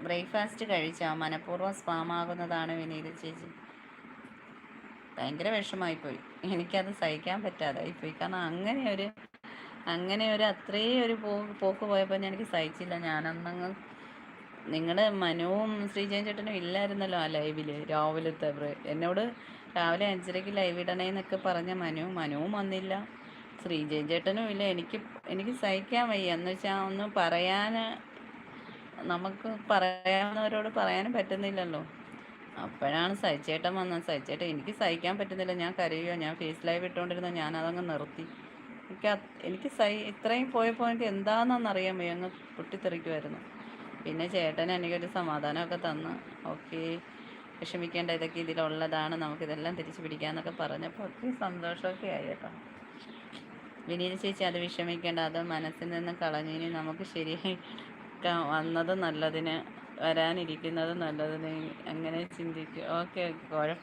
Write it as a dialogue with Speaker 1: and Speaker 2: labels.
Speaker 1: Breakfast കഴിച്ചോ? മനഃപൂർവ്വം സ്പാമാകുന്നതാണ് വിനീത ചേച്ചി. ഭയങ്കര വിഷമായിപ്പോയി. എനിക്കത് സഹിക്കാൻ പറ്റാതായിപ്പോയി. കാരണം അങ്ങനെ ഒരു അത്രയും ഒരു പോക്ക് പോയപ്പോൾ എനിക്ക് സഹിച്ചില്ല. ഞാനന്നങ്ങ് നിങ്ങളുടെ മനുവും ശ്രീജയൻ ചേട്ടനും ഇല്ലായിരുന്നല്ലോ ആ ലൈവിൽ രാവിലത്തെ. എന്നോട് രാവിലെ 5:30 ലൈവ് ഇടണേന്നൊക്കെ പറഞ്ഞ മനുവും വന്നില്ല, ശ്രീജയൻ ചേട്ടനും ഇല്ല. എനിക്ക് സഹിക്കാൻ വയ്യ. എന്ന് വെച്ചാൽ ഒന്ന് പറയാൻ, നമുക്ക് പറയാവുന്നവരോട് പറയാനും പറ്റുന്നില്ലല്ലോ. അപ്പോഴാണ് സഹിച്ചേട്ടൻ വന്നത്. സഹിച്ചേട്ടൻ എനിക്ക് സഹിക്കാൻ പറ്റുന്നില്ല, ഞാൻ കരയുക, ഞാൻ ഫേസ് ലൈവ് ഇട്ടുകൊണ്ടിരുന്ന ഞാനതങ്ങ് നിർത്തി. എനിക്ക് ഇത്രയും പോയപ്പോൾ എനിക്ക് എന്താണെന്നറിയാൻ വയ്യ, അങ്ങ് പൊട്ടിത്തെറിക്കുമായിരുന്നു. പിന്നെ ചേട്ടൻ എനിക്കൊരു സമാധാനമൊക്കെ തന്ന്, ഓക്കെ വിഷമിക്കേണ്ട, ഇതൊക്കെ ഇതിലുള്ളതാണ്, നമുക്കിതെല്ലാം തിരിച്ചു പിടിക്കാമെന്നൊക്കെ പറഞ്ഞപ്പോൾ ഒത്തിരി സന്തോഷമൊക്കെ ആയി കേട്ടോ. വിനീത ചേച്ചി അത് വിഷമിക്കേണ്ട, അത് മനസ്സിൽ നിന്ന് കളഞ്ഞിനി നമുക്ക് ശരിയായി വന്നത് നല്ലതിന്, വരാനിരിക്കുന്നത് നല്ലതിന്, അങ്ങനെ ചിന്തിക്കും. ഓക്കെ, കുഴപ്പമില്ല.